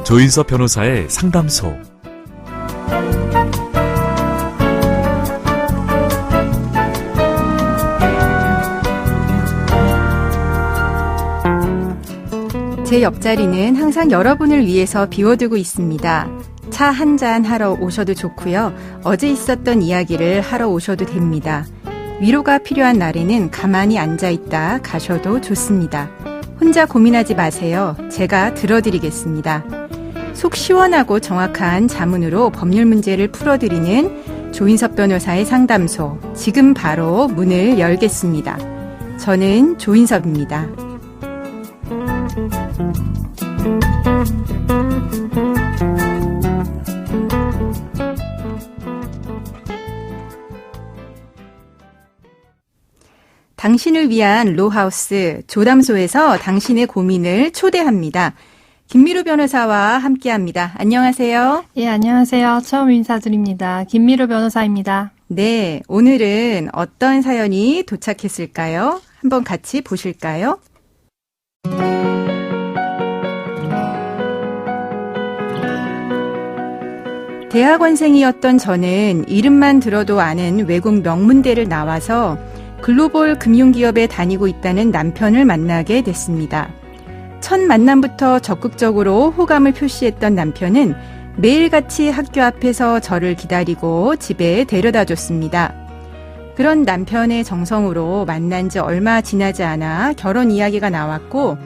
조인섭 변호사의 상담소. 제 옆자리는 항상 여러분을 위해서 비워두고 있습니다. 차 한잔 하러 오셔도 좋고요. 어제 있었던 이야기를 하러 오셔도 됩니다. 위로가 필요한 날에는 가만히 앉아있다 가셔도 좋습니다. 혼자 고민하지 마세요. 제가 들어드리겠습니다. 속 시원하고 정확한 자문으로 법률 문제를 풀어드리는 조인섭 변호사의 상담소. 지금 바로 문을 열겠습니다. 저는 조인섭입니다. 당신을 위한 로하우스 조담소에서 당신의 고민을 초대합니다. 김미루 변호사와 함께합니다. 안녕하세요. 예, 안녕하세요. 처음 인사드립니다. 김미루 변호사입니다. 네, 오늘은 어떤 사연이 도착했을까요? 한번 같이 보실까요? 대학원생이었던 저는 이름만 들어도 아는 외국 명문대를 나와서 글로벌 금융기업에 다니고 있다는 남편을 만나게 됐습니다. 첫 만남부터 적극적으로 호감을 표시했던 남편은 매일같이 학교 앞에서 저를 기다리고 집에 데려다 줬습니다. 그런 남편의 정성으로 만난 지 얼마 지나지 않아 결혼 이야기가 나왔고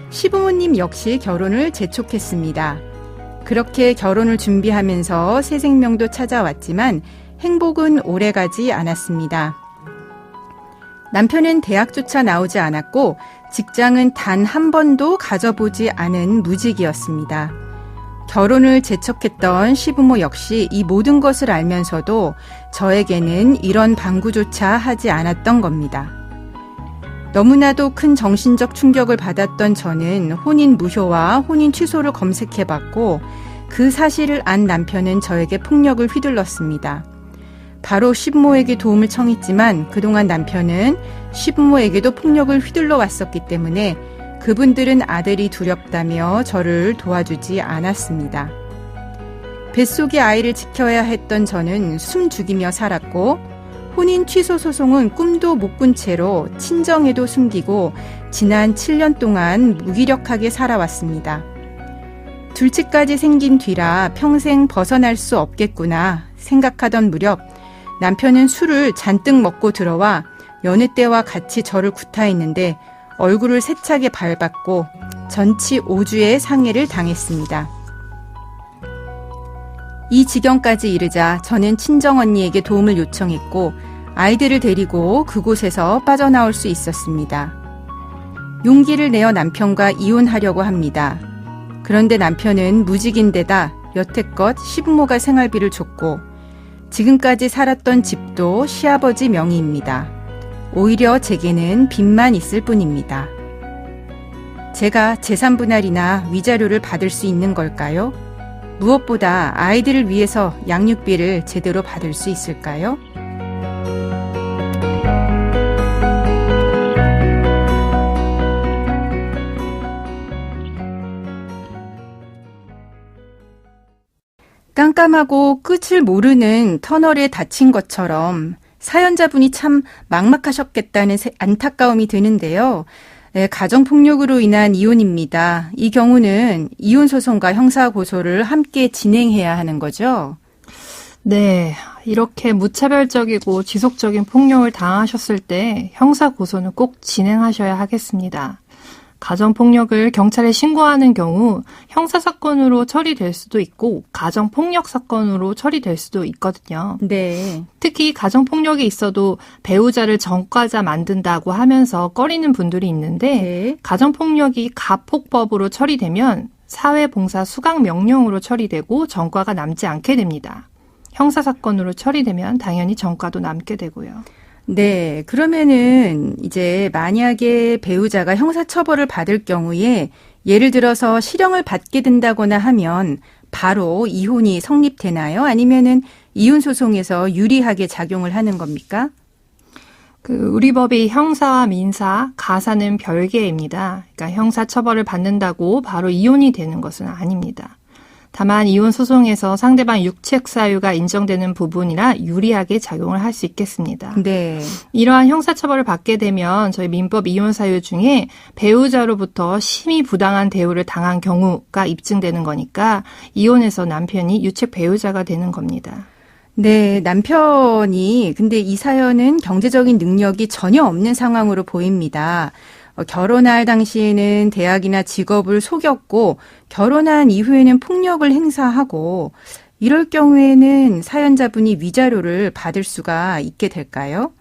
시부모님 역시 결혼을 재촉했습니다. 그렇게 결혼을 준비하면서 새 생명도 찾아왔지만 행복은 오래가지 않았습니다. 남편은 대학조차 나오지 않았고 직장은 단 한 번도 가져보지 않은 무직이었습니다. 결혼을 재촉했던 시부모 역시 이 모든 것을 알면서도 저에게는 이런 방구조차 하지 않았던 겁니다. 너무나도 큰 정신적 충격을 받았던 저는 혼인 무효와 혼인 취소를 검색해봤고 그 사실을 안 남편은 저에게 폭력을 휘둘렀습니다. 바로 시부모에게 도움을 청했지만 그동안 남편은 시부모에게도 폭력을 휘둘러 왔었기 때문에 그분들은 아들이 두렵다며 저를 도와주지 않았습니다. 뱃속의 아이를 지켜야 했던 저는 숨죽이며 살았고 혼인 취소 소송은 꿈도 못 꾼 채로 친정에도 숨기고 지난 7년 동안 무기력하게 살아왔습니다. 둘째까지 생긴 뒤라 평생 벗어날 수 없겠구나 생각하던 무렵 남편은 술을 잔뜩 먹고 들어와 여느 때와 같이 저를 구타했는데 얼굴을 세차게 밟았고 전치 5주의 상해를 당했습니다. 이 지경까지 이르자 저는 친정언니에게 도움을 요청했고 아이들을 데리고 그곳에서 빠져나올 수 있었습니다. 용기를 내어 남편과 이혼하려고 합니다. 그런데 남편은 무직인데다 여태껏 시부모가 생활비를 줬고 지금까지 살았던 집도 시아버지 명의입니다. 오히려 제게는 빚만 있을 뿐입니다. 제가 재산 분할이나 위자료를 받을 수 있는 걸까요? 무엇보다 아이들을 위해서 양육비를 제대로 받을 수 있을까요? 깜깜하고 끝을 모르는 터널에 닫힌 것처럼 사연자분이 참 막막하셨겠다는 안타까움이 드는데요. 네, 가정폭력으로 인한 이혼입니다. 이 경우는 이혼소송과 형사고소를 함께 진행해야 하는 거죠? 네, 이렇게 무차별적이고 지속적인 폭력을 당하셨을 때 형사고소는 꼭 진행하셔야 하겠습니다. 가정폭력을 경찰에 신고하는 경우 형사사건으로 처리될 수도 있고 가정폭력 사건으로 처리될 수도 있거든요. 네. 특히 가정폭력이 있어도 배우자를 전과자 만든다고 하면서 꺼리는 분들이 있는데 네. 가정폭력이 가폭법으로 처리되면 사회봉사 수강명령으로 처리되고 전과가 남지 않게 됩니다. 형사사건으로 처리되면 당연히 전과도 남게 되고요. 네, 그러면은 이제 만약에 배우자가 형사처벌을 받을 경우에 예를 들어서 실형을 받게 된다거나 하면 바로 이혼이 성립되나요? 아니면은 이혼 소송에서 유리하게 작용을 하는 겁니까? 우리 법이 형사와 민사, 가사는 별개입니다. 그러니까 형사처벌을 받는다고 바로 이혼이 되는 것은 아닙니다. 다만 이혼 소송에서 상대방 육책 사유가 인정되는 부분이라 유리하게 작용을 할 수 있겠습니다. 네. 이러한 형사처벌을 받게 되면 저희 민법 이혼 사유 중에 배우자로부터 심히 부당한 대우를 당한 경우가 입증되는 거니까 이혼해서 남편이 유책 배우자가 되는 겁니다. 네, 남편이 근데 이 사연은 경제적인 능력이 전혀 없는 상황으로 보입니다. 결혼할 당시에는 대학이나 직업을 속였고 결혼한 이후에는 폭력을 행사하고 이럴 경우에는 사연자분이 위자료를 받을 수가 있게 될까요?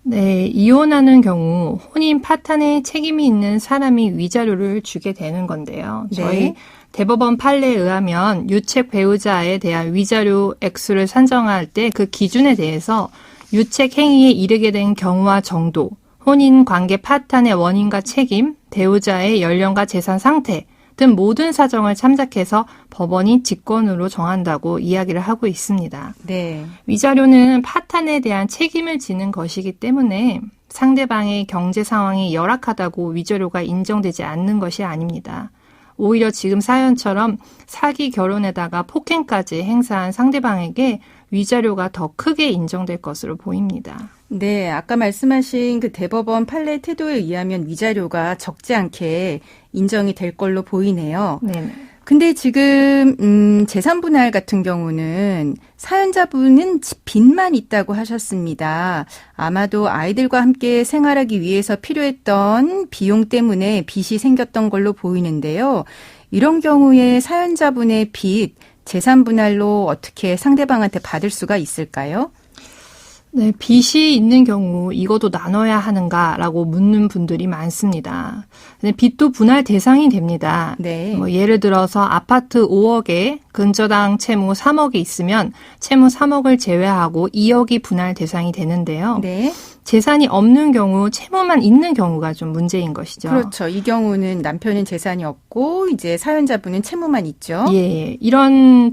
네, 이혼하는 경우 혼인 파탄에 책임이 있는 사람이 위자료를 주게 되는 건데요. 저희 네. 대법원 판례에 의하면 유책 배우자에 대한 위자료 액수를 산정할 때 그 기준에 대해서 유책 행위에 이르게 된 경우와 정도, 혼인 관계 파탄의 원인과 책임, 배우자의 연령과 재산 상태 등 모든 사정을 참작해서 법원이 직권으로 정한다고 이야기를 하고 있습니다. 네. 위자료는 파탄에 대한 책임을 지는 것이기 때문에 상대방의 경제 상황이 열악하다고 위자료가 인정되지 않는 것이 아닙니다. 오히려 지금 사연처럼 사기 결혼에다가 폭행까지 행사한 상대방에게 위자료가 더 크게 인정될 것으로 보입니다. 네, 아까 말씀하신 그 대법원 판례 태도에 의하면 위자료가 적지 않게 인정이 될 걸로 보이네요. 네. 근데 지금 재산 분할 같은 경우는 사연자분은 빚만 있다고 하셨습니다. 아마도 아이들과 함께 생활하기 위해서 필요했던 비용 때문에 빚이 생겼던 걸로 보이는데요. 이런 경우에 사연자분의 빚, 재산 분할로 어떻게 상대방한테 받을 수가 있을까요? 네, 빚이 있는 경우 이것도 나눠야 하는가라고 묻는 분들이 많습니다. 근데 빚도 분할 대상이 됩니다. 네. 예를 들어서 아파트 5억에 근저당 채무 3억이 있으면 채무 3억을 제외하고 2억이 분할 대상이 되는데요. 네. 재산이 없는 경우 채무만 있는 경우가 좀 문제인 것이죠. 그렇죠. 이 경우는 남편은 재산이 없고 이제 사연자분은 채무만 있죠. 예, 이런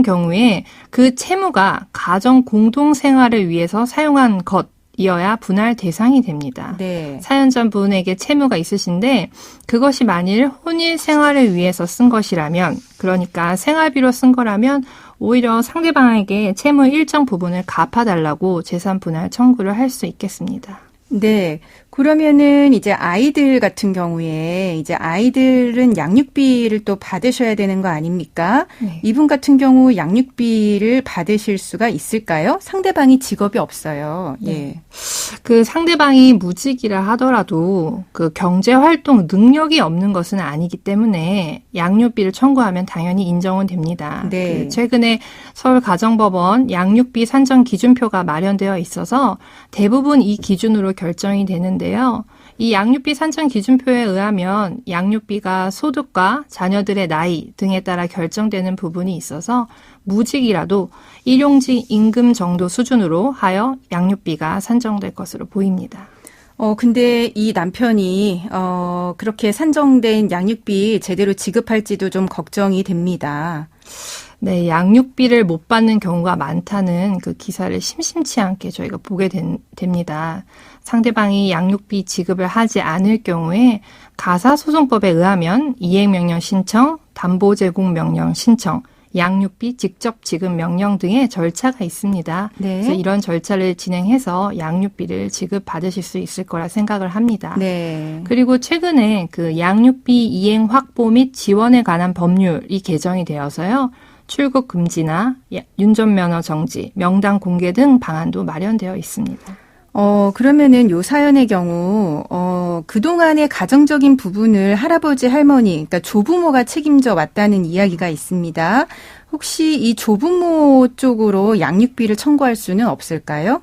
경우에 그 채무가 가정 공동 생활을 위해서 사용한 것이어야 분할 대상이 됩니다. 네. 사연자분에게 채무가 있으신데 그것이 만일 혼인 생활을 위해서 쓴 것이라면, 그러니까 생활비로 쓴 거라면 오히려 상대방에게 채무 일정 부분을 갚아달라고 재산 분할 청구를 할 수 있겠습니다. 네. 그러면은 이제 아이들 같은 경우에 이제 아이들은 양육비를 또 받으셔야 되는 거 아닙니까? 네. 이분 같은 경우 양육비를 받으실 수가 있을까요? 상대방이 직업이 없어요. 예. 그 상대방이 무직이라 하더라도 그 경제활동 능력이 없는 것은 아니기 때문에 양육비를 청구하면 당연히 인정은 됩니다. 네. 그 최근에 서울가정법원 양육비 산정 기준표가 마련되어 있어서 대부분 이 기준으로 결정이 되는데요. 이 양육비 산정 기준표에 의하면 양육비가 소득과 자녀들의 나이 등에 따라 결정되는 부분이 있어서 무직이라도 일용직 임금 정도 수준으로 하여 양육비가 산정될 것으로 보입니다. 근데 이 남편이, 그렇게 산정된 양육비 제대로 지급할지도 좀 걱정이 됩니다. 네, 양육비를 못 받는 경우가 많다는 그 기사를 심심치 않게 저희가 보게 됩니다. 상대방이 양육비 지급을 하지 않을 경우에 가사소송법에 의하면 이행명령 신청, 담보제공명령 신청, 양육비 직접 지급 명령 등의 절차가 있습니다. 네. 그래서 이런 절차를 진행해서 양육비를 지급받으실 수 있을 거라 생각을 합니다. 네. 그리고 최근에 그 양육비 이행 확보 및 지원에 관한 법률이 개정이 되어서요. 출국 금지나 윤전면허 정지, 명단 공개 등 방안도 마련되어 있습니다. 그러면은 요 사연의 경우, 그동안의 가정적인 부분을 할아버지, 할머니, 그러니까 조부모가 책임져 왔다는 이야기가 있습니다. 혹시 이 조부모 쪽으로 양육비를 청구할 수는 없을까요?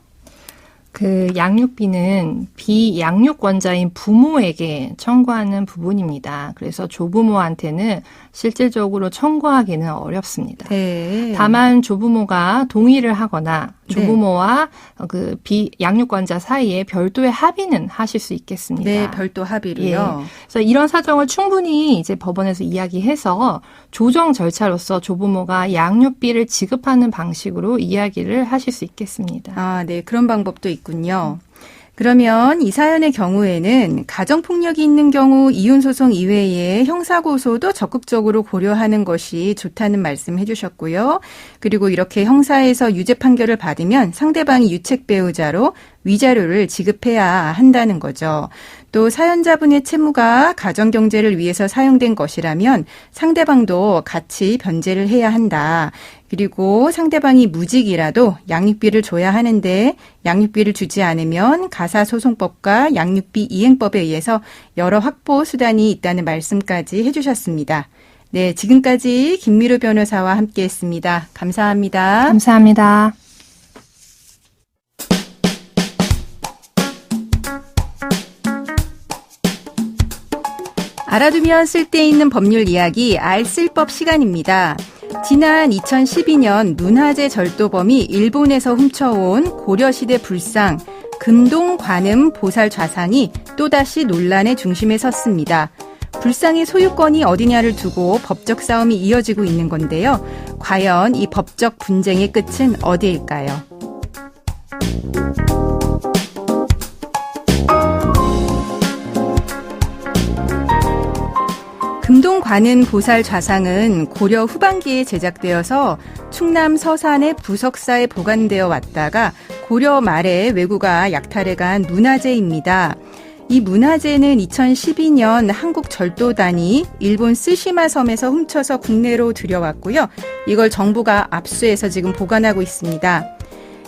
그 양육비는 비양육권자인 부모에게 청구하는 부분입니다. 그래서 조부모한테는 실질적으로 청구하기는 어렵습니다. 네. 다만 조부모가 동의를 하거나 조부모와 그 비양육권자 사이에 별도의 합의는 하실 수 있겠습니다. 네, 별도 합의로요. 그래서 이런 사정을 충분히 이제 법원에서 이야기해서 조정 절차로서 조부모가 양육비를 지급하는 방식으로 이야기를 하실 수 있겠습니다. 아, 네, 그런 방법도 있군요. 그러면 이 사연의 경우에는 가정폭력이 있는 경우 이혼소송 이외에 형사고소도 적극적으로 고려하는 것이 좋다는 말씀 해주셨고요. 그리고 이렇게 형사에서 유죄 판결을 받으면 상대방이 유책 배우자로 위자료를 지급해야 한다는 거죠. 또 사연자분의 채무가 가정경제를 위해서 사용된 것이라면 상대방도 같이 변제를 해야 한다. 그리고 상대방이 무직이라도 양육비를 줘야 하는데 양육비를 주지 않으면 가사소송법과 양육비 이행법에 의해서 여러 확보 수단이 있다는 말씀까지 해주셨습니다. 네, 지금까지 김미루 변호사와 함께했습니다. 감사합니다. 감사합니다. 알아두면 쓸데있는 법률 이야기 알쓸법 시간입니다. 지난 2012년 문화재 절도범이 일본에서 훔쳐온 고려시대 불상 금동 관음 보살 좌상이 또다시 논란의 중심에 섰습니다. 불상의 소유권이 어디냐를 두고 법적 싸움이 이어지고 있는 건데요. 과연 이 법적 분쟁의 끝은 어디일까요? 금동 관음 보살 좌상은 고려 후반기에 제작되어서 충남 서산의 부석사에 보관되어 왔다가 고려 말에 왜구가 약탈해간 문화재입니다. 이 문화재는 2012년 한국 절도단이 일본 쓰시마 섬에서 훔쳐서 국내로 들여왔고요. 이걸 정부가 압수해서 지금 보관하고 있습니다.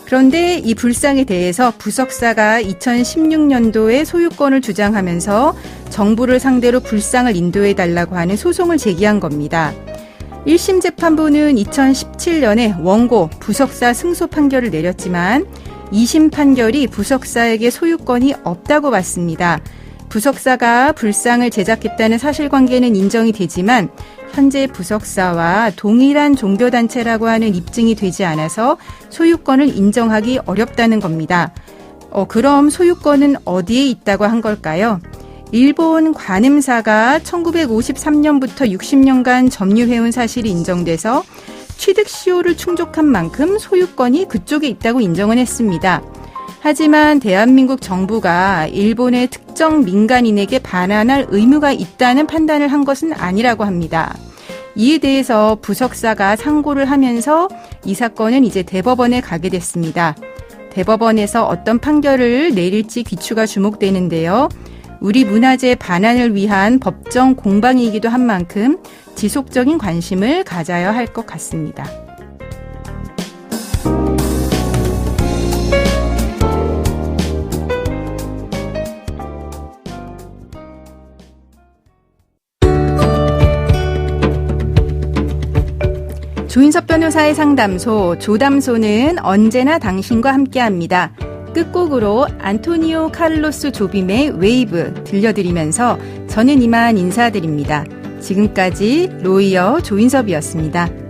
그런데 이 불상에 대해서 부석사가 2016년도에 소유권을 주장하면서 정부를 상대로 불상을 인도해달라고 하는 소송을 제기한 겁니다. 1심 재판부는 2017년에 원고 부석사 승소 판결을 내렸지만 2심 판결이 부석사에게 소유권이 없다고 봤습니다. 부석사가 불상을 제작했다는 사실관계는 인정이 되지만 현재 부석사와 동일한 종교단체라고 하는 입증이 되지 않아서 소유권을 인정하기 어렵다는 겁니다. 그럼 소유권은 어디에 있다고 한 걸까요? 일본 관음사가 1953년부터 60년간 점유해온 사실이 인정돼서 취득시효를 충족한 만큼 소유권이 그쪽에 있다고 인정은 했습니다. 하지만 대한민국 정부가 일본의 특정 민간인에게 반환할 의무가 있다는 판단을 한 것은 아니라고 합니다. 이에 대해서 부석사가 상고를 하면서 이 사건은 이제 대법원에 가게 됐습니다. 대법원에서 어떤 판결을 내릴지 귀추가 주목되는데요. 우리 문화재 반환을 위한 법정 공방이기도 한 만큼 지속적인 관심을 가져야 할 것 같습니다. 조인섭 변호사의 상담소, 조담소는 언제나 당신과 함께합니다. 끝곡으로 안토니오 카를로스 조빔의 웨이브 들려드리면서 저는 이만 인사드립니다. 지금까지 로이어 조인섭이었습니다.